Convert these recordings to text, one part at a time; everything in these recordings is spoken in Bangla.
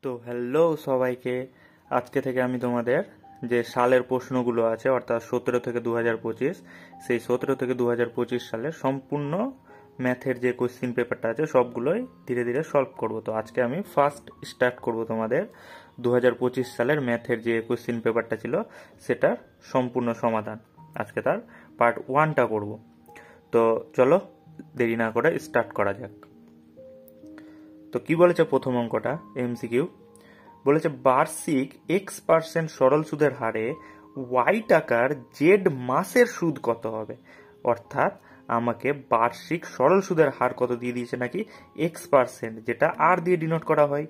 তো হ্যালো সবাইকে। আজকে থেকে আমি তোমাদের যে সালের প্রশ্নগুলো আছে অর্থাৎ 17 থেকে 2025, সেই 17 থেকে 2025 সালের সম্পূর্ণ ম্যাথের যে কোশ্চিন পেপারটা আছে সবগুলোই ধীরে ধীরে সলভ করব। তো আজকে আমি ফার্স্ট স্টার্ট করব তোমাদের 2025 সালের ম্যাথের যে কোশ্চিন পেপারটা ছিল সেটার সম্পূর্ণ সমাধান। আজকে তার পার্ট 1টা করব। তো চলো দেরি না করে স্টার্ট করা যাক। তো কি বলেছে প্রথম অঙ্কটা, এমসিকিউ বলেছে বার্ষিক x% সরল সুদের হারে y টাকার জেড মাসের সুদ কত হবে। অর্থাৎ আমাকে বার্ষিক সরল সুদের হার কত দিয়ে দিয়েছে, নাকি x%, যেটা আর দিয়ে ডিনোট করা হয়।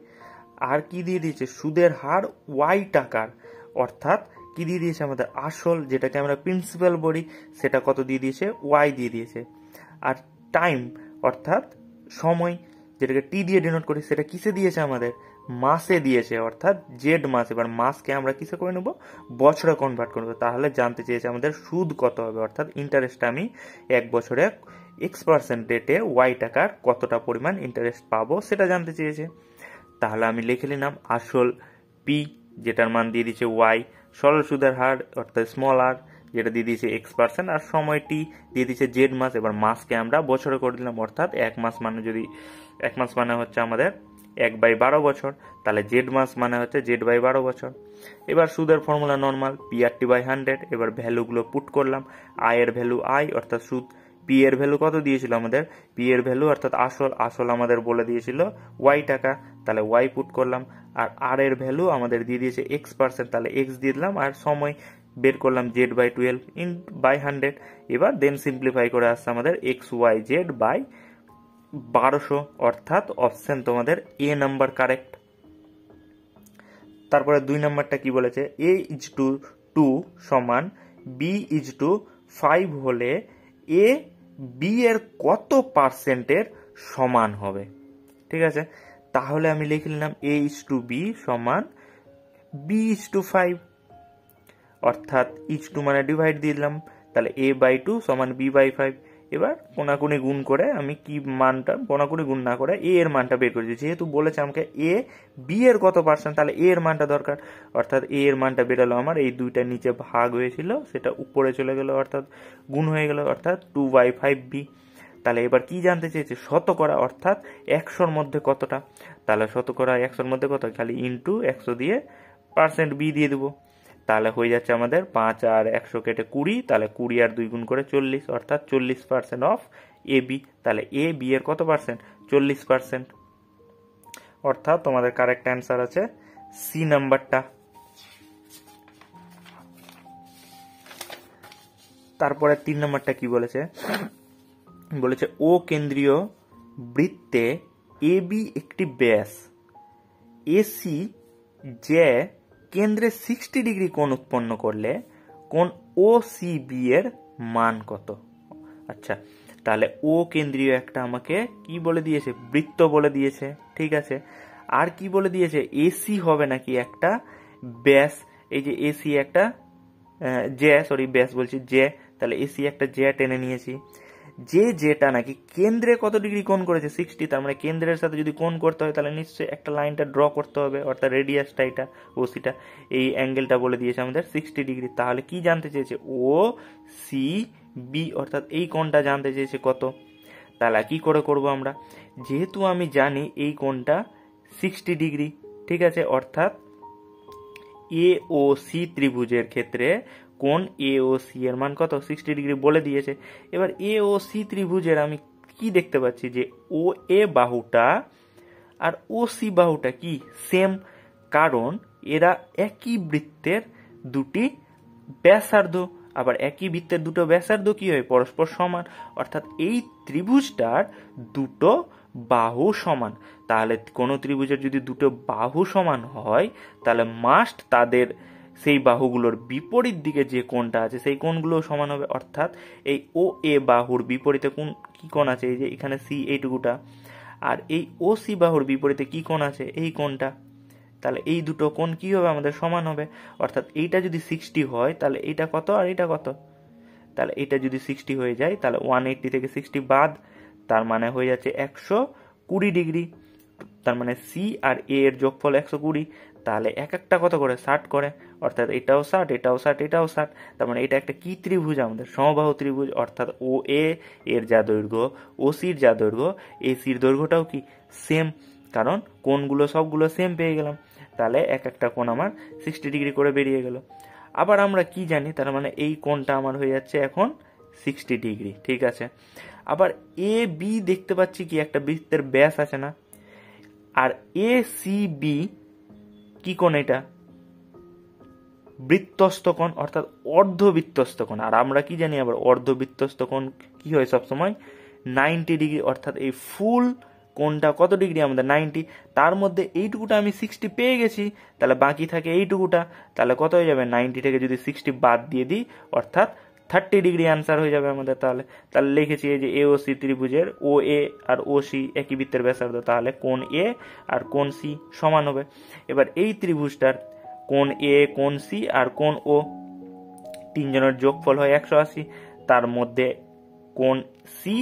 আর কি দিয়ে দিয়েছে, সুদের হার y টাকার, অর্থাৎ কি দিয়ে দিয়েছে আমাদের আসল, যেটাকে আমরা প্রিন্সিপাল বলি, সেটা কত দিয়ে দিয়েছে, y দিয়ে দিয়েছে। আর টাইম অর্থাৎ সময়, যেটাকে টি দিয়ে ডিনোট করি, সেটা কিসে দিয়েছে আমাদের, মাসে দিয়েছে, অর্থাৎ জেড মাস। এবার মাসকে আমরা কিসে করে নেব, বছরে কনভার্ট করবো। তাহলে জানতে চেয়েছে আমাদের সুদ কত হবে, অর্থাৎ ইন্টারেস্ট আমি এক বছরে x% রেটে ওয়াই টাকার কতটা পরিমাণ ইন্টারেস্ট পাবো সেটা জানতে চেয়েছে। তাহলে আমি লিখে নিলাম আসল পি, যেটার মান দিয়ে দিয়েছে ওয়াই, সরল সুদের হার অর্থাৎ স্মল আর, যেটা দিয়ে দিয়েছে x%, আর সময়টি দিয়ে দিয়েছে জেড মাস। এবার মাসকে আমরা বছরে করে দিলাম, অর্থাৎ এক মাস মানে হচ্ছে আমাদের 1/12 বছর, তাহলে জেড মাস মানে হচ্ছে z/12 বছর। এবার সুদের ফর্মুলা নর্মাল, PRT/100। এবার ভ্যালুগুলো পুট করলাম, আই এর ভ্যালু আই অর্থাৎ সুদ, পি এর ভ্যালু কত দিয়েছিল আমাদের, পি এর ভ্যালু অর্থাৎ আসল আমাদের বলে দিয়েছিল ওয়াই টাকা, তাহলে ওয়াই পুট করলাম। আর আর এর ভ্যালু আমাদের দিয়ে দিয়েছে x%, তাহলে এক্স দিয়ে দিলাম। আর সময় বের করলাম z/12 বাই 100। এবার দেন সিম্পলিফাই করে আসছে আমাদের XYZ/1200, অর্থাৎ অপশন তোমাদের এ নাম্বার কারেক্ট। তারপরে 2 নাম্বারটা কি বলেছে, A:2 সমান B:5 হলে এ বি এর কত পার্সেন্টের সমান হবে। ঠিক আছে, তাহলে আমি লিখে নিলাম A:B সমান B:5, অর্থাৎ ইচ টু মানে ডিভাইড দিয়ে দিলাম, তাহলে A/2 সমান B/5। এবার কোনাকুনি গুণ করে আমি কি মানটা, কোনাকুনি গুণ না করে এ এর মানটা বের করেছি। যেহেতু বলেছে আমাকে এ বি এর কত পার্সেন্ট, তাহলে এ এর মানটা দরকার, অর্থাৎ এ এর মানটা বেরোলো আমার, এই দুইটা নিচে ভাগ হয়েছিল সেটা উপরে চলে গেল, অর্থাৎ গুণ হয়ে গেল, অর্থাৎ 2/5B। তাহলে এবার কি জানতে চেয়েছে, শতকরা অর্থাৎ 100-র মধ্যে কতটা। তাহলে শতকরা 100-র মধ্যে কত, খালি ইন্টু 100 দিয়ে পার্সেন্ট বি দিয়ে দেবো। তাহলে হয়ে যাচ্ছে আমাদের 5 আর 100 কেটে 20, তাহলে 20 আর 2 গুণ করে 40, অর্থাৎ 40% অফ এ বি। তাহলে এ বি এর কত পার্সেন্ট, 40%, অর্থাৎ তোমাদের কারেক্ট অ্যান্সার আছে সি নাম্বারটা। তারপরে 3 নাম্বারটা কি বলেছে, বলেছে ও কেন্দ্রীয় বৃত্তে এ বি একটি ব্যাস, এসি যে কেন্দ্রে 60 ডিগ্রি কোণ উৎপন্ন করলে কোণ ও সি বি এর মান কত। আচ্ছা, তাহলে ও কেন্দ্রীয় একটা আমাকে কি বলে দিয়েছে, বৃত্ত বলে দিয়েছে। ঠিক আছে, আর কি বলে দিয়েছে, এসি হবে নাকি একটা ব্যাস, এই যে এসি একটা ব্যাস বলছি যে, তাহলে এসি একটা যে টেনে নিয়েছি, যেটা নাকি কেন্দ্রে কত ডিগ্রি কোণ করেছে 60, তার মানে কেন্দ্রের সাথে যদি কোণ করতে হয় তাহলে নিশ্চয়ই একটা লাইনটা ড্র করতে হবে, অর্থাৎ রেডিয়াসটা এটা ওসিটা, এই অ্যাঙ্গেলটা বলে দিয়েছে আমাদের 60 ডিগ্রি। তাহলে কি জানতে চেয়েছে, ও সি বি, অর্থাৎ এই কোণটা জানতে চেয়েছে কত। তাহলে কি করে করব আমরা, যেহেতু আমি জানি এই কোণটা 60 ডিগ্রি, ঠিক আছে, অর্থাৎ এ ও সি ত্রিভুজের ক্ষেত্রে কোণ এ ও সি এর মান কত, 60 ডিগ্রি বলে দিয়েছে। এবার এ ও সি ত্রিভুজের আমি কি দেখতে পাচ্ছি, যে ও এ বাহুটা আর ও সি বাহুটা কি সেম, কারণ এরা একই বৃত্তের দুটি ব্যাসার্ধ। আবার একই বৃত্তের দুটো ব্যাসার্ধ কি হয়, পরস্পর সমান, অর্থাৎ এই ত্রিভুজটার দুটো বাহু সমান। তাহলে কোনো ত্রিভুজের যদি দুটো বাহু সমান হয় তাহলে মাস্ট তাদের সেই বাহুগুলোর বিপরীত দিকে যে কোণটা আছে সেই কোণগুলো সমান হবে, অর্থাৎ এই ও এ বাহুর বিপরীতে কোন কি কোণ আছে, এই যে এখানে সি এইটুকুটা, আর এই ও সি বাহুর বিপরীতে কি কোণ আছে, এই কোণটা। তাহলে এই দুটো কোণ কি হবে, আমাদের সমান হবে, অর্থাৎ এইটা যদি 60 হয় তাহলে এইটা কত আর এইটা কত, তাহলে এটা যদি 60 হয়ে যায় তাহলে 180 থেকে 60 বাদ, তার মানে হয়ে যাচ্ছে 120 ডিগ্রি। তার মানে সি আর এ এর যোগফল 120, তাহলে এক একটা কত করে 60 করে, অর্থাৎ এটাও 60, এটাও 60, এটাও 60। তার মানে এটা একটা কি ত্রিভুজ আমাদের? সমবাহু ত্রিভুজ। অর্থাৎ ও এ এর যা দৈর্ঘ্য, ও সির যা দৈর্ঘ্য, এ সির দৈর্ঘ্যটাও কি সেম, কারণ কোণগুলো সবগুলো সেম পেয়ে গেলাম। তাহলে এক একটা কোণ আমার 60 ডিগ্রি করে বেরিয়ে গেল। আবার আমরা কি জানি, তার মানে এই কোণটা আমার হয়ে যাচ্ছে এখন 60 ডিগ্রি, ঠিক আছে। আবার এ বি দেখতে পাচ্ছি কি একটা বৃত্তের ব্যাস আছে না, আর এ সি বি কি কোণ? এটা বৃত্তস্থ কোণ, অর্থাৎ অর্ধবৃত্তস্থ কোণ। আর আমরা কি জানি আবার অর্ধবৃত্তস্থ কোণ কি হয় সবসময় 90 ডিগ্রি, অর্থাৎ এই ফুল কোণটা কত ডিগ্রি আমাদের 90। তার মধ্যে এইটুকুটা আমি 60 পেয়ে গেছি, তাহলে বাকি থাকে এইটুকুটা, তাহলে কত হয়ে যাবে 90 থেকে যদি 60 বাদ দিয়ে দিই, অর্থাৎ 30 ডিগ্রি অ্যান্সার হয়ে যাবে আমাদের। তাহলে লিখেছি এই যে এ ও সি ত্রিভুজের ও এ আর ও সি একই বৃত্তের ব্যাসার্ধ, তাহলে কোণ এ আর কোণ সি সমান হবে। এবার এই ত্রিভুজটার কোণ এ, কোণ সি আর কোণ ও তিনজনের যোগফল হয় 180, তার মধ্যে কোণ সি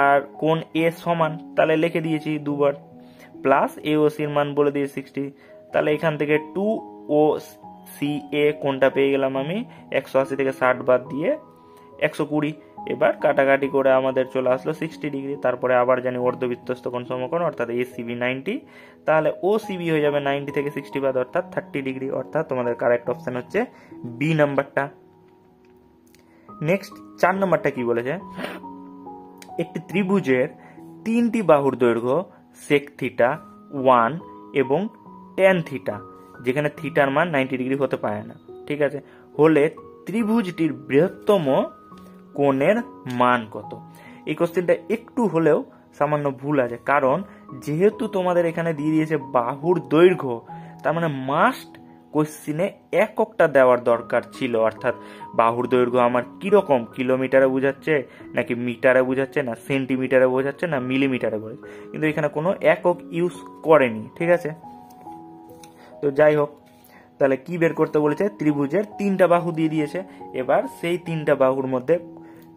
আর কোণ এ সমান, তাহলে লিখে দিয়েছি দুবার, প্লাস এ ও সির মান বলে দিয়ে 60, তাহলে এখান থেকে 2 ও সি এ কোণটা পেয়ে গেলাম আমি 180 থেকে 60 বাদ দিয়ে 120। এবার কাটাকাটি করে আমাদের চলে আসলো 60 ডিগ্রি। তারপরে আবার জানি অর্ধবৃত্তস্থ কোণ সমকোণ, অর্থাৎ এ সিবি 90, তাহলে ও সিবি হয়ে যাবে 90 থেকে 60 বাদ, অর্থাৎ 30 ডিগ্রি। অর্থাৎ তোমাদের কারেক্ট অপশন হচ্ছে বি নাম্বারটা। নেক্সট 4 নাম্বারটা কি বলেছে, একটি ত্রিভুজের 3টি বাহুর দৈর্ঘ্য সেক থিটা 1 এবং ট্যান থিটা, যেখানে থিটার মান 90 ডিগ্রি হতে পারে না, ঠিক আছে, হলে ত্রিভুজটির বৃহত্তম কোণের মান কত? এই কোশ্চেনটা একটু হলেও সামান্য ভুল আছে, কারণ যেহেতু তোমাদের এখানে দিয়ে দিয়েছে বাহুর দৈর্ঘ্য, তার মানে মাস্ট কোশ্চিনে এককটা দেওয়ার দরকার ছিল, অর্থাৎ বাহুর দৈর্ঘ্য আমার কিরকম, কিলোমিটারে বোঝাচ্ছে নাকি মিটারে বোঝাচ্ছে, না সেন্টিমিটারে বোঝাচ্ছে, না মিলিমিটারে বোঝাচ্ছে, কিন্তু এখানে কোনো একক ইউজ করেনি, ঠিক আছে। তো যাই হোক, তাহলে কি বের করতে বলেছে, ত্রিভুজের 3টা বাহু দিয়ে দিয়েছে, এবার সেই 3টা বাহুর মধ্যে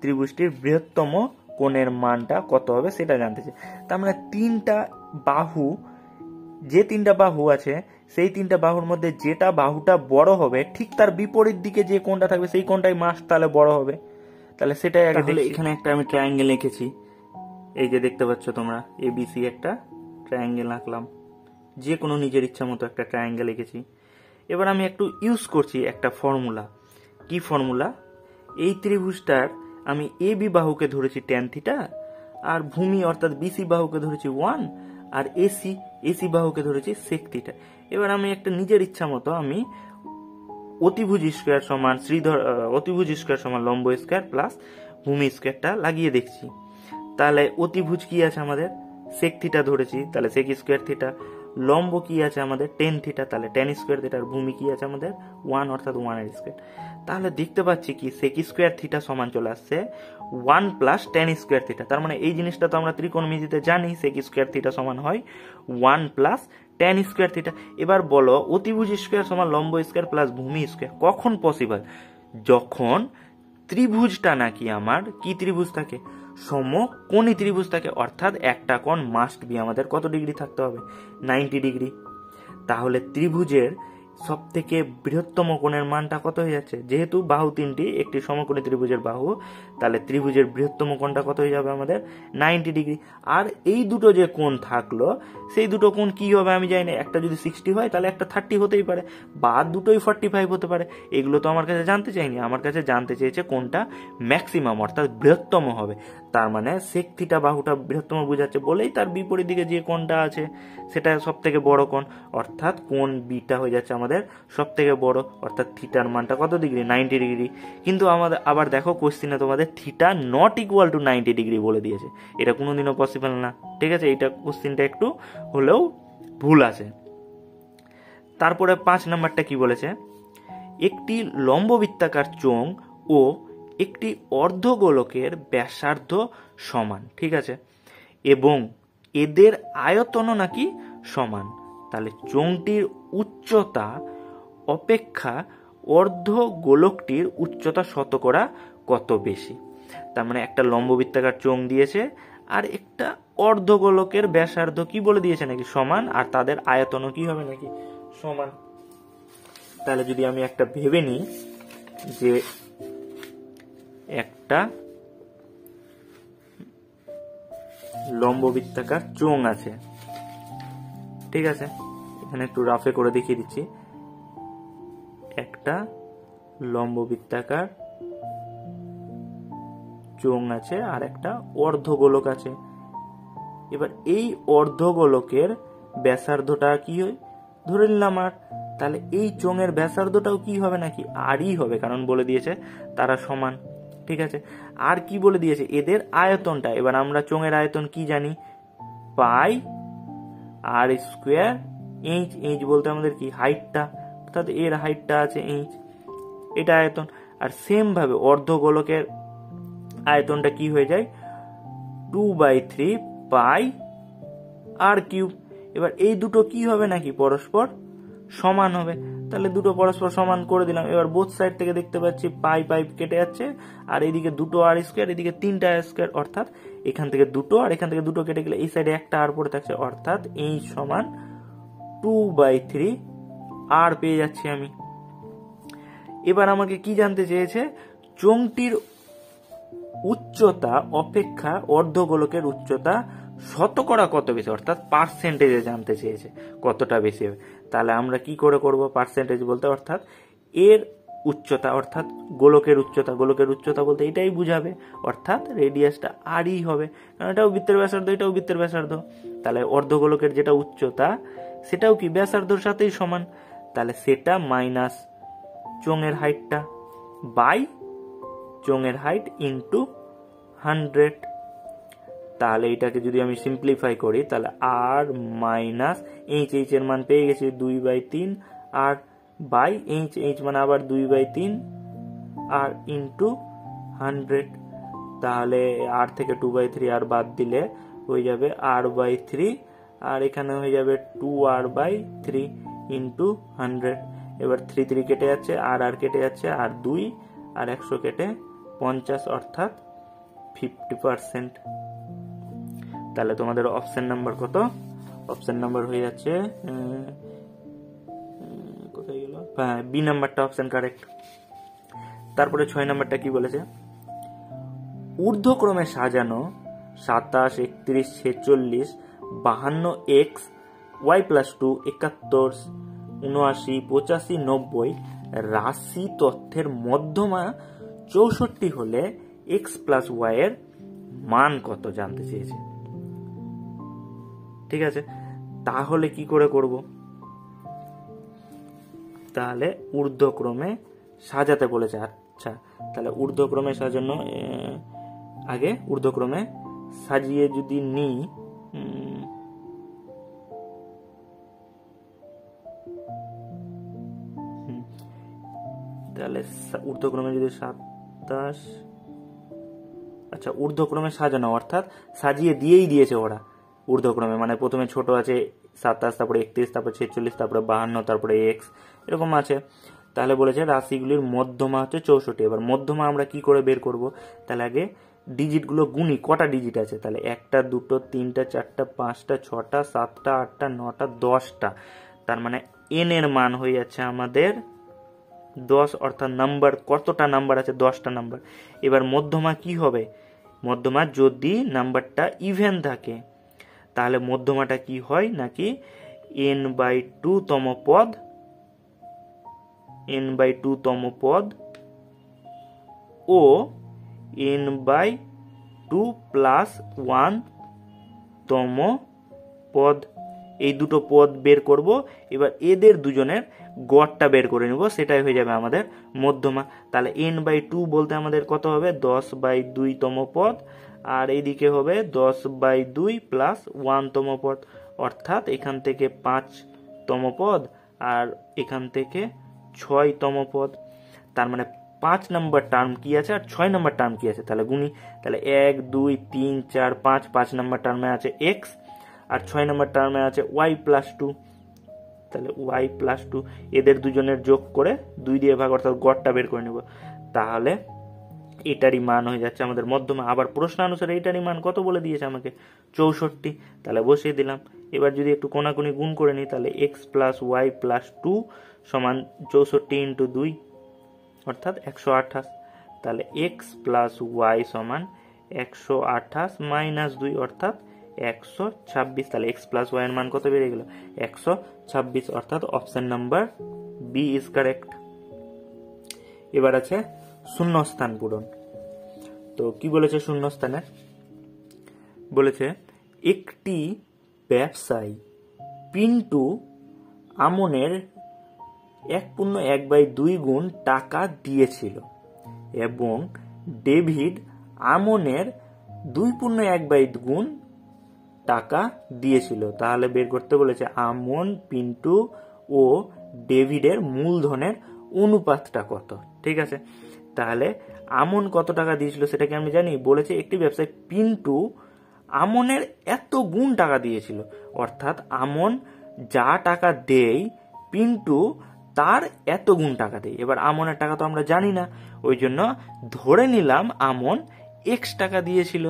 ত্রিভুজটির বৃহত্তম কোণের মানটা কত হবে সেটা জানতে চাই। তার মানে 3টা বাহু, যে 3টা বাহু আছে সেই 3টা বাহুর মধ্যে যেটা বাহুটা বড় হবে ঠিক তার বিপরীত দিকে যে কোণটা থাকবে সেই কোণটাই মাস্ট তাহলে বড় হবে। তাহলে সেটাই আগে দেখি। এখানে একটা আমি ট্রায়াঙ্গেল এঁকেছি, এই যে দেখতে পাচ্ছ তোমরা এবিসি একটা ট্রায়াঙ্গেল আঁকলাম, যে কোনো নিজের ইচ্ছা মতো একটা ট্রায়াঙ্গেল এঁকেছি। এবার আমি একটু ইউজ করছি একটা ফর্মুলা। কি ফর্মুলা? এই ত্রিভুজটার আমি এ বি বাহুকে ধরেছি ট্যান থিটা, আর ভূমি অর্থাৎ বিসি বাহুকে ধরেছি 1, আর এসি বাহুকে ধরেছি সেক থিটা। এবার আমি একটা নিজের ইচ্ছা মতো আমি অতিভুজ স্কোয়ার সমান অতিভুজ স্কোয়ার সমান লম্ব স্কোয়ার প্লাস ভূমি স্কোয়ারটা লাগিয়ে দেখছি। তাহলে অতিভুজ কি আছে আমাদের সেক থিটা ধরেছি, তাহলে সেক স্কোয়ার থিটা। লম্ব কি আছে আমাদের টেন থিটা, তাহলে টেন স্কোয়ার থিটার ভূমি কি আছে আমাদের 1, অর্থাৎ 1 এর স্কোয়ার। তাহলে দেখতে পাচ্ছি কি সেক স্কোয়ার থিটা সমান চলে আসছে 1 প্লাস টেন স্কোয়ার থিটা। তার মানে এই জিনিসটা তো আমরা ত্রিকোণমিতিতে জানি, সেক স্কোয়ার থিটা সমান হয় 1 প্লাস টেন স্কোয়ার থিটা। এবার বলো অতিভুজ স্কোয়ার সমান লম্ব স্কোয়ার প্লাস ভূমি স্কোয়ার কখন পসিবল? যখন ত্রিভুজটা নাকি আমার কি ত্রিভুজ থাকে, সমকোণী ত্রিভুজ থাকে, অর্থাৎ একটা কোণ মাস্ট বি আমাদের কত ডিগ্রি থাকতে হবে 90 ডিগ্রি। তাহলে ত্রিভুজের সব থেকে বৃহত্তম কোণের মানটা কত হয়ে যাচ্ছে, যেহেতু বাহু 3টি একটি সমকোণী ত্রিভুজের বাহু, তাহলে ত্রিভুজের বৃহত্তম কোণটা কত হয়ে যাবে আমাদের 90 ডিগ্রি। আর এই দুটো যে কোণ থাকলো সেই দুটো কোণ কি হবে আমি জানি না, একটা যদি 60 হয় তাহলে একটা 30 হতেই পারে, বা দুটোই 45 হতে পারে। এগুলো তো আমার কাছে জানতে চাইনি, আমার কাছে জানতে চেয়েছে কোনটা ম্যাক্সিমাম অর্থাৎ বৃহত্তম হবে। তার মানে সেক থিটা বাহুটা বৃহত্তম বোঝাচ্ছে বলেই তার বিপরীত দিকে যে কোণটা আছে সেটা সব থেকে বড় কোণ, অর্থাৎ কোণ বিটা হয়ে যাচ্ছে আমাদের সব থেকে বড়, অর্থাৎ থিটার মানটা কত ডিগ্রি 90 ডিগ্রি। কিন্তু আমাদের আবার দেখো কোশ্চিনে তোমাদের theta not equal to 90 degree বলে দিয়েছে, এটা কোনোদিনও পসিবল না, ঠিক আছে। এটা কোশ্চিনটা একটু হলেও ভুল আছে। তারপরে 5 নাম্বারটা কি বলেছে, একটি লম্ববৃত্তাকার চোঙ ও একটি অর্ধগোলকের ব্যাসার্ধ সমান, ঠিক আছে, এবং এদের আয়তনও নাকি সমান। তাহলে চোঙটির উচ্চতা অপেক্ষা অর্ধগোলকটির উচ্চতা শতকরা কত বেশি? তার মানে একটা লম্ববৃত্তাকার চোঙ দিয়েছে আর একটা অর্ধগোলকের ব্যাসার্ধ কি বলে দিয়েছে নাকি সমান, আর তাদের আয়তনও কি হবে নাকি সমান। তাহলে যদি আমি একটা ভেবে নিই যে একটা লম্ববৃত্তাকার চোঙ আছে, ঠিক আছে, এখানে একটু রাফে করে দেখিয়ে দিচ্ছি। একটা লম্ববৃত্তাকার চোঙ আছে আর একটা অর্ধগোলক আছে। এবার এই অর্ধগোলকের ব্যাসার্ধটা কি হয় ধরে নিলাম আর, তাহলে এই চোঙের ব্যাসার্ধটাও কি হবে নাকি আরই হবে, কারণ বলে দিয়েছে তারা সমান, ঠিক আছে। আর কি বলে দিয়েছে এদের আয়তনটা, এবার আমরা চোঙের আয়তন কি জানি, পাই আর স্কোয়ার এইচ, এইচ বলতে আমাদের কি হাইটটা, অর্থাৎ এর হাইটটা আছে এইচ, এটা আয়তন। আর সেম ভাবে অর্ধগোলকের আয়তনটা কি হয়ে যায় 2/3 পাই আর কিউব। এবার এই দুটো কি হবে নাকি পরস্পর সমান হবে, তাহলে দুটো পরস্পর সমান করে দিলাম। এবার বোথ সাইড থেকে দেখতে পাচ্ছি পাই পাই কেটে যাচ্ছে, আর এইদিকে দুটো আর স্কোয়ার, এদিকে তিনটা আর স্কোয়ার, অর্থাৎ এখান থেকে দুটো আর এখান থেকে দুটো কেটে গেলে এই সাইডে একটা আর পড়ে থাকছে, অর্থাৎ এই সমান 2/3 আর পেয়ে যাচ্ছি আমি। এবার আমাকে কি জানতে চেয়েছে, চোঙটির উচ্চতা অপেক্ষা অর্ধগোলকের উচ্চতা শতকরা কত বেশি, অর্থাৎ পার্সেন্টেজে জানতে চেয়েছে কতটা বেশি হবে। তাহলে আমরা কি করে করব পার্সেন্টেজ বলতে, অর্থাৎ এর উচ্চতা, অর্থাৎ গোলকের উচ্চতা, গোলকের উচ্চতা বলতে এটাই বুঝাবে, অর্থাৎ রেডিয়াসটা আরই হবে, কারণ এটাও বৃত্তের ব্যাসার্ধ এটাও বৃত্তের ব্যাসার্ধ। তাহলে অর্ধগোলকের যেটা উচ্চতা সেটাও কি ব্যাসার্ধর সাথেই সমান, তাহলে সেটা মাইনাস চোঙের হাইটটা বাই চোঙের হাইট ইন্টু 100। তাহলে এটাকে যদি আমি সিম্পলিফাই করি তাহলে আর মাইনাস এইচ, এইচ এর মান পেয়ে গেছি 2/3 আর বাই এইচ, এইচ মানে আবার 2/3 আর ইন্টু 100। তাহলে আর থেকে 2/3 আর বাদ দিলে হয়ে যাবে r/3 আর এখানে হয়ে যাবে 2r/3 ইন্টু 100। এবার 3 3 কেটে যাচ্ছে আর আর কেটে যাচ্ছে, আর 2 আর 100 কেটে 50, অর্থাৎ 50%। তাহলে তোমাদের অপশন নাম্বার কত, অপশন নাম্বার হয়ে যাচ্ছে কোথায় গেল, হ্যাঁ বি নাম্বারটা অপশন কারেক্ট। তারপরে 6 নাম্বারটা কি বলেছে, ঊর্ধ্বক্রমে সাজানো 27, 31, 46, 52 এক্স, y+2, 71, 79, 85, 90 রাশি তথ্যের মধ্যমা 64 হলে এক্স প্লাস ওয়াই এর মান কত জানতে চেয়েছে, ঠিক আছে। তাহলে কি করে করব, তাহলে ঊর্ধ্বক্রমে সাজাতে বলেছে। আচ্ছা তাহলে ঊর্ধ্বক্রমে সাজানো, আগে ঊর্ধ্বক্রমে সাজিয়ে যদি নিই, তাহলে ঊর্ধ্বক্রমে যদি 27, আচ্ছা ঊর্ধ্বক্রমে সাজানো অর্থাৎ সাজিয়ে দিয়েই দিয়েছে ওরা ঊর্ধ্বক্রমে, মানে প্রথমে ছোট আছে 27, তারপরে 31, তারপরে 46, তারপরে 52, তারপরে এক্স এরকম আছে। তাহলে বলেছে রাশিগুলির মধ্যমা হচ্ছে 64। এবার মধ্যমা আমরা কি করে বের করব, তাহলে আগে ডিজিটগুলো গুনি কটা ডিজিট আছে, তাহলে 1, 2, 3, 4, 5, 6, 7, 8, 9, 10টা, তার মানে এন এর মান হয়ে যাচ্ছে আমাদের 10, অর্থাৎ নাম্বার কতটা নাম্বার আছে 10টা নাম্বার। এবার মধ্যমা কি হবে, মধ্যমা যদি নাম্বারটা ইভেন থাকে তাহলে মধ্যমাটা কি হয় নাকি n/2 তম পদ, n/2 তম পদ ও n/2 প্লাস 1 তম পদ, এই দুটো পদ বের করব। এবার এদের দুজনের গড়টা বের করে নেব, সেটাই হয়ে যাবে আমাদের মধ্যমা। তাহলে n/2 বলতে আমাদের কত হবে 10/2 তম পদ, আর এইদিকে হবে 10/2 প্লাস 1 তম পদ, অর্থাৎ এখান থেকে 5 তম পদ আর এখান থেকে 6 তম পদ। তার মানে 5 নম্বর টার্ম কি আছে আর 6 নম্বর টার্ম কি আছে, তাহলে গুনি। তাহলে 1, 2, 3, 4, 5 নম্বর টার্মে আছে এক্স আর 6 নম্বর টার্মে আছে y+2। তাহলে y+2 এদের দুজনের যোগ করে 2 দিয়ে ভাগ, অর্থাৎ গড়টা বের করে নেব। তাহলে এটারই মান হয়ে যাচ্ছে আমাদের মধ্যমা। আবার প্রশ্নানুসারে এটারই মান কত বলে দিয়েছে আমাকে, 64, তাহলে বসিয়ে দিলাম। এবার যদি একটু কোনাকুনি গুণ করে নিই, তাহলে এক্স প্লাস ওয়াই প্লাস 2 সমান 64 ইন্টু 2 অর্থাৎ 128। তাহলে এক্স প্লাস ওয়াই সমান 128 মাইনাস 2 অর্থাৎ 126। তাহলে এক্স প্লাস ওয়াই এর মান কত বেড়ে গেল, 126, অর্থাৎ option number B is correct. এবার আছে শূন্যস্থান পূরণ। তো কি বলেছে শূন্যস্থানে, বলেছে একটি ব্যবসায়ী পিন্টু আমনের 1/2 গুণ টাকা দিয়েছিল এবং ডেভিড আমনের 2/1 গুণ টাকা দিয়েছিল। তাহলে বের করতে বলেছে আমন, পিন্টু ও ডেভিডের মূলধনের অনুপাতটা কত। ঠিক আছে, তাহলে আমন কত টাকা দিয়েছিল সেটা কি আমি জানি, বলেছে একটি ব্যবসায়ী পিন্টু আমনের এত গুণ টাকা দিয়েছিল, অর্থাৎ আমন যা টাকা দেয় পিন্টু তার এত গুণ টাকা দেয়। এবার আমনের টাকা তো আমরা জানি না, ওই জন্য ধরে নিলাম আমন এক্স টাকা দিয়েছিল।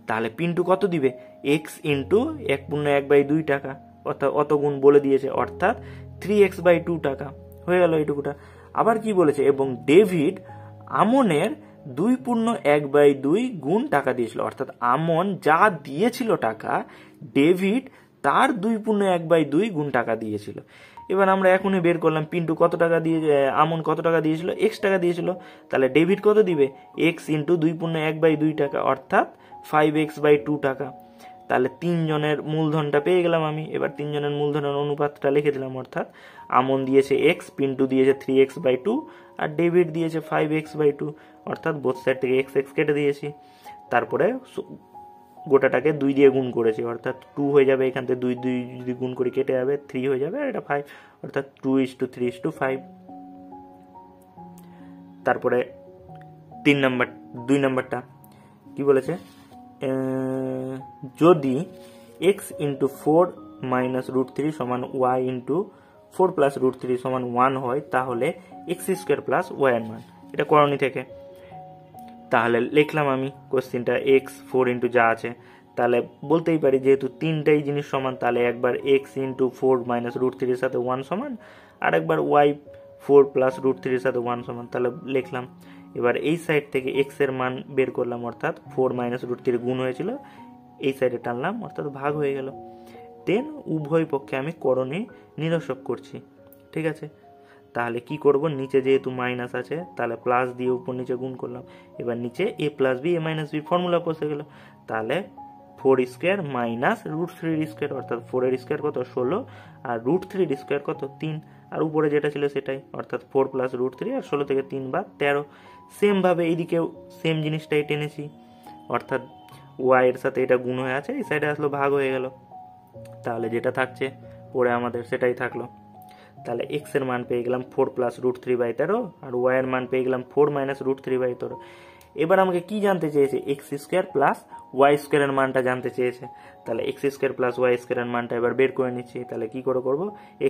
তাহলে পিন্টু কত দিবে, এক্স ইন্টু 1/2 টাকা, অর্থাৎ অত গুণ বলে দিয়েছে, অর্থাৎ 3x/2 টাকা হয়ে গেল এইটুকুটা। আবার কি বলেছে, এবং ডেভিড আমনের 2/1/2 গুণ টাকা দিয়েছিল, অর্থাৎ আমন যা দিয়েছিল টাকা, ডেভিড তার 2/1/2 গুণ টাকা দিয়েছিল। এবার আমরা এখনই বের করলাম পিন্টু কত টাকা দিয়ে, আমন কত টাকা দিয়েছিল, এক্স টাকা দিয়েছিল, তাহলে ডেভিড কত দিবে, এক্স ইন্টু 2/1/2 টাকা অর্থাৎ 5x/2 টাকা। তাহলে 3 জনের মূলধনটা পেয়ে গেলাম আমি। এবার 3 জনের মূলধনের অনুপাতটা লিখে দিলাম, অর্থাৎ আমন দিয়েছে এক্স, পিন্টু দিয়েছে 3x/2 আর ডেভিড দিয়েছে 5x/2, অর্থাৎ বোথ সাইড থেকে এক্স এক্স কেটে দিয়েছি। তারপরে গোটাটাকে 2 দিয়ে গুণ করেছি, অর্থাৎ 2 হয়ে যাবে, এখান থেকে 2 যদি গুণ করে কেটে যাবে 3 হয়ে যাবে, আর এটা 5, অর্থাৎ 2:3:5। তারপরে 2 নাম্বারটা কি বলেছে, যদি x ইন্টু 4 মাইনাস √3 সমান y ইন্টু 4 প্লাস √3 সমান 1 হয়, তাহলে x² প্লাস y এর মান, এটা করণী থেকে। তাহলে লিখলাম আমি কোশ্চেনটা x 4 ইন্টু যা আছে, তাহলে বলতেই পারি যেহেতু তিনটাই জিনিস সমান, তাহলে একবার x ইন্টু 4 মাইনাস √3 এর সাথে 1 সমান, আর একবার y 4 প্লাস √3 এর সাথে 1 সমান, তাহলে লিখলাম। এবার এই সাইড থেকে x এর মান বের করলাম, অর্থাৎ 4 মাইনাস √3 গুণ হয়েছিল, এই সাইডে টানলাম, অর্থাৎ ভাগ হয়ে গেল। দেন উভয় পক্ষে আমি করণে নিরসক করছি। ঠিক আছে, তাহলে কি করব, নিচে যেহেতু মাইনাস আছে তাহলে প্লাস দিয়ে উপর নিচে গুণ করলাম। এবার নিচে a plus b, a minus b formula বসে গেল। তাহলে 4² মাইনাস √3² অর্থাৎ 4 এর স্কোয়ার কত 16, আর √3² কত 3, আর উপরে যেটা ছিল সেটাই, অর্থাৎ 4 প্লাস √3 আর 16 থেকে 3 বাদ 13। সেম ভাবে এইদিকেও সেম জিনিসটাই টেনেছি, অর্থাৎ ওয়াই এর সাথে এটা গুণ হয়ে আছে, এই সাইডে আসলো ভাগ হয়ে গেল। তাহলে যেটা থাকছে পরে আমাদের সেটাই থাকলো। তাহলে x এর মান পেয়ে গেলাম 4 প্লাস √3/13, আর y এর মান পেয়ে গেলাম 4 মাইনাস √3/13। এবার আমাকে কি জানতে চেয়েছে, x² প্লাস y² এর মানটা জানতে চেয়েছে। তাহলে x² প্লাস y² এর মানটা এবার বের করে নিচ্ছি। তাহলে কি করে করব,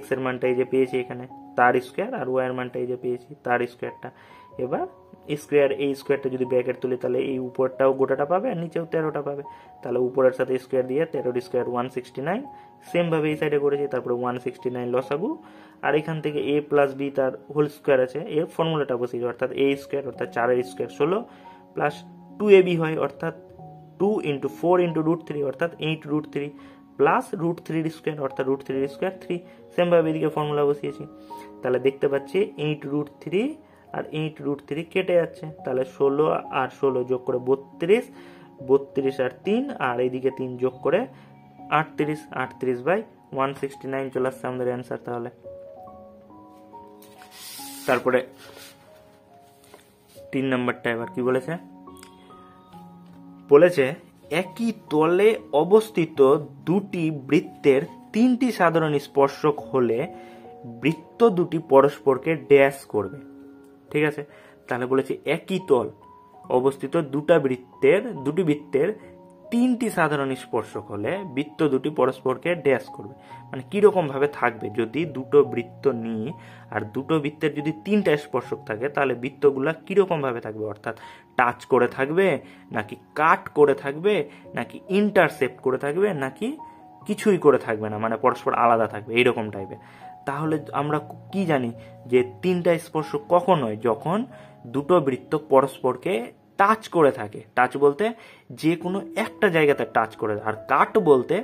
x এর মানটা এই যে পেয়েছি এখানে তার স্কোয়ার, আর y এর মানটা এই যে পেয়েছি তার স্কোয়ারটা। এবার স্কোয়ার, এই স্কোয়ারটা যদি ব্র্যাকেট তুলি তাহলে এই উপরটাও গোটাটা পাবে আর নিচেও 13টা পাবে। তাহলে উপরের সাথে স্কোয়ার দিয়ে 13 স্কোয়ার 169, সেম ভাবে এই সাইডে করেছি। তারপরে 169 লসাগু, আর এখান থেকে a প্লাস বি তার হোল স্কোয়ার আছে, এর ফর্মুলাটা বসিয়েছি, অর্থাৎ a স্কোয়ার অর্থাৎ 4 স্কোয়ার 16 প্লাস 2ab হয়, অর্থাৎ 2 ইন্টু 4 ইন্টু √3 অর্থাৎ 8√3 প্লাস √3 স্কোয়ার অর্থাৎ √3 স্কোয়ার 3। সেম ভাবে এদিকে ফর্মুলা বসিয়েছি। তাহলে দেখতে পাচ্ছি 8√3 আর 8√3 কেটে যাচ্ছে, তাহলে 16 আর 16 যোগ করে 32, 32 আর 3, আর এইদিকে 3 যোগ করে 38, 38/169 চলে আসছে আমাদের অ্যান্সার। তাহলে তারপরে 3 নম্বরটা এবার কি বলেছে, বলেছে একই তলে অবস্থিত দুটি বৃত্তের 3টি সাধারণ স্পর্শক হলে বৃত্ত দুটি পরস্পরকে ড্যাশ করবে। ঠিক আছে, তাহলে বলেছে একই তল অবস্থিত দুটি বৃত্তের তিনটি সাধারণ স্পর্শক হলে বৃত্ত দুটি পরস্পরকে ড্যাশ করবে, মানে কিরকম ভাবে থাকবে। যদি দুটো বৃত্ত নিই আর দুটো বৃত্তের যদি তিনটা স্পর্শক থাকে তাহলে বৃত্তগুলা কিরকম ভাবে থাকবে, অর্থাৎ টাচ করে থাকবে নাকি কাট করে থাকবে নাকি ইন্টারসেপ্ট করে থাকবে নাকি কিছুই করে থাকবে না, মানে পরস্পর আলাদা থাকবে এইরকম টাইপের। তাহলে আমরা কি জানি যে তিনটা স্পর্শক কখন হয়, যখন দুটো বৃত্ত পরস্পরকে টাচ করে থাকে। টাচ বলতে যে কোনো একটা জায়গাতে টাচ করে, আর কাট বলতে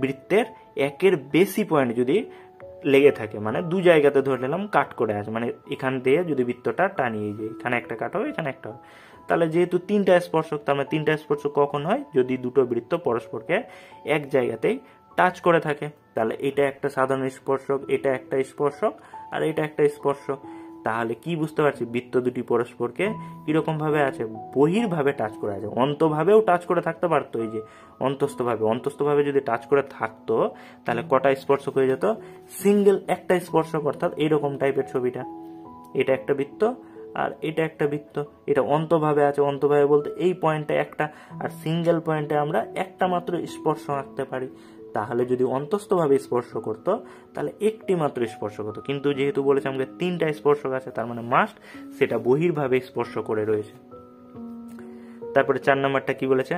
বৃত্তের একের বেশি পয়েন্ট যদি লেগে থাকে, মানে দু জায়গাতে ধরে নিলাম কাট করে আছে, মানে এখান দিয়ে যদি বৃত্তটা টানিয়ে যায়, এখানে একটা কাট হবে এখানে একটা হবে। তাহলে যেহেতু তিনটা স্পর্শক, তার মানে তিনটা স্পর্শক কখন হয়, যদি দুটো বৃত্ত পরস্পরকে এক জায়গাতেই টাচ করে থাকে। তাহলে এটা একটা সাধারণ স্পর্শক, এটা একটা স্পর্শক আর এটা একটা স্পর্শক। তাহলে কি বুঝতে পারছি, বৃত্ত দুটি পরস্পরকে কিরকম ভাবে আছে, বহির্ভাবে টাচ করে আছে। অন্তভাবেও টাচ করে থাকতে পারতো, এই যে অন্তস্থভাবে যদি টাচ করে থাকতো তাহলে কটা স্পর্শক হয়ে যেত, সিঙ্গেল একটা স্পর্শক, অর্থাৎ এইরকম টাইপের ছবিটা। এটা একটা বৃত্ত আর এটা একটা বৃত্ত, এটা অন্তভাবে আছে। অন্তভাবে বলতে এই পয়েন্টে একটা, আর সিঙ্গেল পয়েন্টে আমরা একটা মাত্র স্পর্শ আঁকতে পারি। তাহলে যদি অন্তস্থভাবে স্পর্শ করতো তাহলে একটি মাত্র স্পর্শ হতো, কিন্তু যেহেতু বলেছে আমাকে তিনটা স্পর্শক আছে, তার মানে মাস্ট সেটা বহির্ভাবে স্পর্শ করে রয়েছে। তারপরে 4 নম্বরটা কি বলেছে,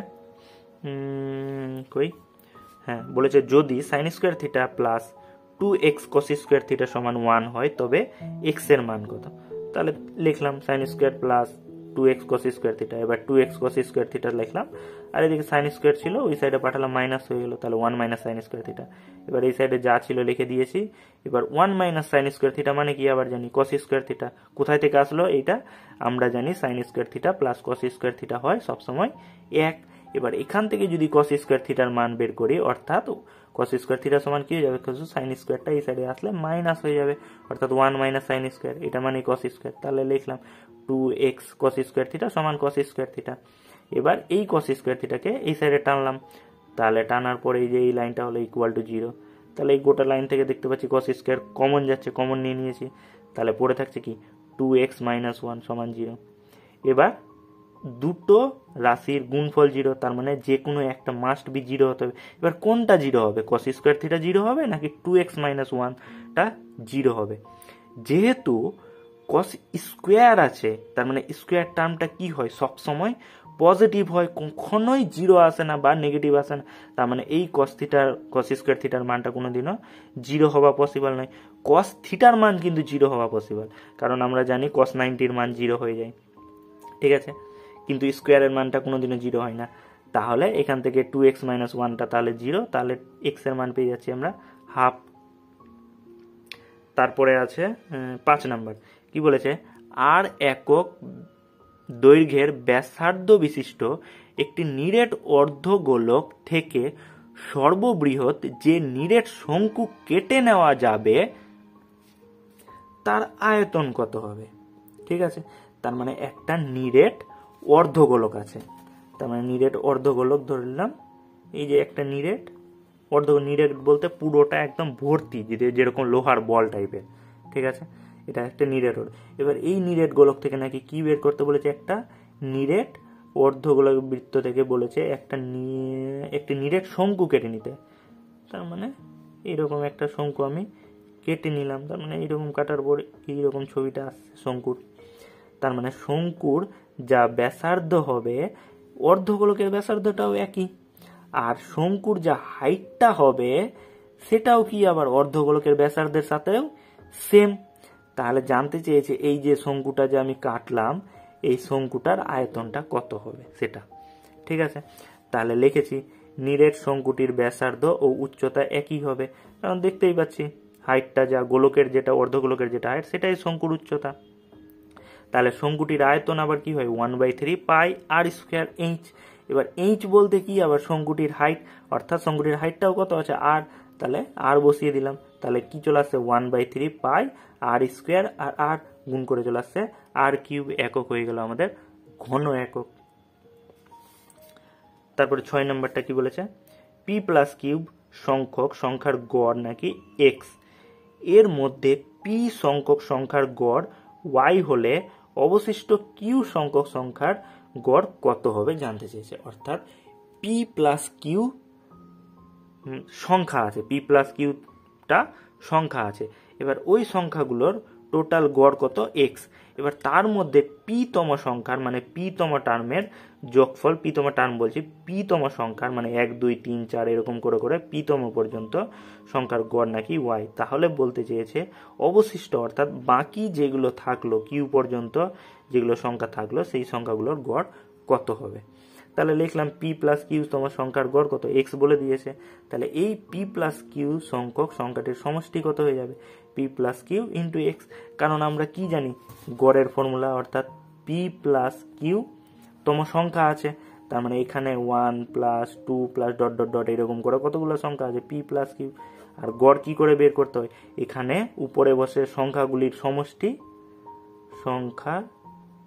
হ্যাঁ বলেছে যদি sine square theta plus 2x cos square theta সমান 1 হয় তবে x এর মান কত। তাহলে লিখলাম sine square plus 2x cos square theta, এবার 2x cos স্কোয়ার থিটা লিখলাম, আর এদিকে সাইন স্কোয়ার ছিল ওই সাইডে পাঠালাম, মাইনাস হয়ে গেল, তাহলে 1 মাইনাস সাইন স্কোয়ার থিটা। এবার এই সাইডে যা ছিল লিখে দিয়েছি। এবার 1 মাইনাস সাইন স্কোয়ার থিটা মানে কি আবার জানি, cos স্কোয়ার থিটা। কোথায় থেকে আসলো এইটা, আমরা জানি sine square theta plus cos square theta হয় সবসময় 1। এবার এখান থেকে যদি cos স্কোয়ার থিটার মান বের করি, অর্থাৎ cos স্কোয়ার থিটা সমান কি হয়ে যাবে, সাইন স্কোয়ারটা এই সাইডে আসলে মাইনাস হয়ে যাবে, অর্থাৎ 1 মাইনাস সাইন স্কোয়ার, এটা মানে cos স্কোয়ার। তাহলে লিখলাম 2x cos স্কোয়ার থিটা সমান cos স্কোয়ার থিটা। এবার এই cos স্কোয়ার থিটাকে এই সাইডে টানলাম, তাহলে টানার পরে এই যে এই লাইনটা হলো ইকুয়াল টু 0। তাহলে এই গোটা লাইন থেকে দেখতে পাচ্ছি cos স্কোয়ার কমন যাচ্ছে, কমন নিয়ে নিয়েছি, তাহলে পড়ে থাকছে কি 2x মাইনাস 1 সমান 0। এবার দুটো রাশির গুণফল 0, তার মানে যে কোনো একটা মাস্ট বি 0 হতে হবে। এবার কোনটা 0 হবে, cos স্কোয়ার থিটা 0 হবে নাকি 2x মাইনাস 1টা 0 হবে। যেহেতু cos স্কোয়ার আছে, তার মানে স্কোয়ার টার্মটা কি হয়, সব সময় পজিটিভ হয়, কখনোই 0 আসে না বা নেগেটিভ আসে না। তার মানে এই cos স্কোয়ার থিটার মানটা কোনোদিনও 0 হওয়া পসিবল নয়। cos থিটার মান কিন্তু 0 হওয়া পসিবল, কারণ আমরা জানি cos 90-র মান 0 হয়ে যায়, ঠিক আছে, কিন্তু স্কোয়ারের মানটা কোনোদিনও 0 হয় না। তাহলে এখান থেকে 2x মাইনাস 1টা তাহলে 0, তাহলে x এর মান পেয়ে যাচ্ছি আমরা হাফ। তারপরে আছে 5 নাম্বার, কি বলেছে, আর একক দৈর্ঘ্যের ব্যাসার্ধ বিশিষ্ট একটি নিরেট অর্ধগোলক থেকে সর্ববৃহৎ যে নিরেট শঙ্কু কেটে নেওয়া যাবে তার আয়তন কত হবে। ঠিক আছে, তার মানে একটা নিরেট অর্ধগোলক আছে, তার মানে নিরেট অর্ধগোলক ধরে নিলাম, এই যে একটা নিরেট নিরেট বলতে পুরোটা একদম ভর্তি, যেরকম লোহার বল টাইপের, ঠিক আছে, এটা একটা নিরেট। এবার এই নিরেট গোলক থেকে নাকি কি বের করতে বলেছে, একটা নিরেট অর্ধগোলক বৃত্ত থেকে বলেছে একটি নিরেট শঙ্কু কেটে নিতে। তার মানে এইরকম একটা শঙ্কু আমি কেটে নিলাম, তার মানে এইরকম কাটার পর এইরকম ছবিটা আসছে শঙ্কুর। তার মানে শঙ্কুর যা ব্যাসার্ধ হবে, অর্ধগোলকের ব্যাসার্ধটাও একই, আর শঙ্কুর যা হাইটটা হবে সেটাও কি আবার অর্ধগোলকের ব্যাসার্ধের সাথেও সেম। তাহলে জানতে চেয়েছে এই যে শঙ্কুটা যে আমি কাটলাম, এই শঙ্কুটার আয়তনটা কত হবে সেটা, ঠিক আছে। তাহলে লিখেছি নিরেট শঙ্কুটির ব্যাসার্ধ ও উচ্চতা একই হবে, কারণ দেখতেই পাচ্ছি হাইটটা যা গোলকের যেটা অর্ধগোলকের যেটা হাইট সেটাই শঙ্কুর উচ্চতা। তাহলে শঙ্কুটির আয়তন আবার কি হয়, 1/3 পাই আর স্কোয়ার এইচ। এবার এইচ বলতে কি আবার শঙ্কুটির হাইট, অর্থাৎ শঙ্কুটির হাইটটাও কত আছে আর, তাহলে আর বসিয়ে দিলাম, তাহলে কি চলে আসছে 1/3 পাই আর স্কোয়ার, আর আর গুণ করে চলে আসছে আর কিউব, একক হয়ে গেল আমাদের ঘন একক। তারপরে 6 নম্বরটা কি বলেছে, পি প্লাস কিউব সংখ্যক সংখ্যার গড় নাকি এক্স এর মধ্যে পি সংখ্যক সংখ্যার গড় ওয়াই হলে অবশিষ্ট কিউ সংখ্যক সংখ্যার গড় কত হবে জানতে চেয়েছে। অর্থাৎ পি প্লাস কিউ সংখ্যা আছে, পি প্লাস কিউটা সংখ্যা আছে। এবার ওই সংখ্যাগুলোর টোটাল গড় কত এক্স। এবার তার মধ্যে পিতম সংখ্যার মানে পিতম টার্মের যোগফল, পিতম টার্ম বলছি, পিতম সংখ্যার মানে 1 2 3 4 এরকম করে করে পিতম পর্যন্ত সংখ্যার গড় নাকি ওয়াই। তাহলে বলতে চেয়েছে অবশিষ্ট অর্থাৎ বাকি যেগুলো থাকলো কিউ পর্যন্ত যেগুলো সংখ্যা থাকলো সেই সংখ্যাগুলোর গড় কত হবে। তাহলে লিখলাম পি প্লাস কিউ তোমার সংখ্যার গড় কত এক্স বলে দিয়েছে। তাহলে এই পি প্লাস কিউ সংখ্যক সংখ্যাটির সমষ্টি কত হয়ে যাবে p plus q into x. কারণ আমরা কি জানি গড়ের ফর্মুলা, অর্থাৎ পি প্লাস কিউ তম সংখ্যা আছে, তার মানে এখানে 1 plus 2 plus dot dot dot এরকম করে কতগুলো সংখ্যা আছে পি প্লাস কিউ। আর গড় কি করে বের করতে হয়, এখানে উপরে বসে সংখ্যাগুলির সমষ্টি, সংখ্যাগুলির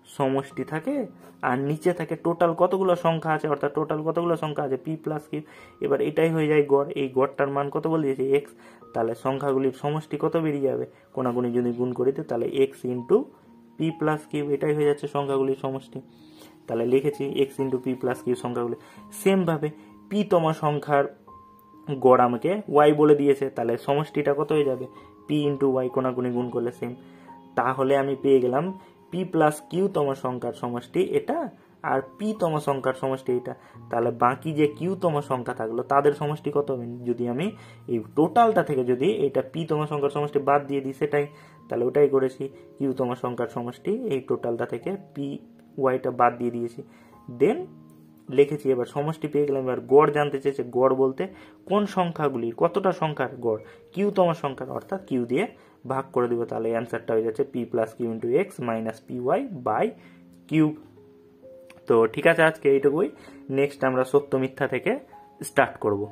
সমষ্টি থাকে আর নিচে থাকে টোটাল কতগুলো সংখ্যা আছে, অর্থাৎ টোটাল কতগুলো সংখ্যা আছে পি প্লাস কিউ। এবার এটাই হয়ে যায় গড়, এই গড়টার মান কত বলে দিয়েছে এক্স। তাহলে সংখ্যাগুলির সমষ্টি কত বেরিয়ে যাবে, কোনাগুনি যদি গুণ করি তাহলে x into p plus q, এটাই হয়ে যাচ্ছে সংখ্যাগুলির সমষ্টি। তাহলে লিখেছি x into p plus q সংখ্যাগুলি। সেমভাবে পি তম সংখ্যার গড় আমাকে ওয়াই বলে দিয়েছে, তাহলে সমষ্টিটা কত হয়ে যাবে পি ইন্টু ওয়াই, কোনাগুনি গুণ করলে সেম। তাহলে আমি পেয়ে গেলাম পি প্লাস কিউ তম সংখ্যার সমষ্টি এটা আর পি তম সংখ্যার সমষ্টি এটা। তাহলে বাকি যে কিউ তম সংখ্যা থাকলো তাদের সমষ্টি কত হবে, যদি আমি এই টোটালটা থেকে যদি এটা পি তম সংখ্যার সমষ্টি বাদ দিয়ে দিই সেটাই, তাহলে ওটাই করেছি কিউ তম সংখ্যার সমষ্টি এই টোটালটা থেকে পি ওয়াইটা বাদ দিয়ে দিয়েছি, দেন লিখেছি। এবার সমষ্টি পেয়ে গেলাম। এবার গড় জানতে চেয়েছে, গড় বলতে কোন সংখ্যাগুলির কতটা সংখ্যার গড় কিউ তম সংখ্যার, অর্থাৎ কিউ দিয়ে ভাগ করে দিব। তাহলে অ্যান্সারটা হয়ে যাচ্ছে p plus q into x minus p y by cube. তো ঠিক আছে, আজকে এইটুকুই। নেক্সট আমরা সত্য মিথ্যা থেকে স্টার্ট করব।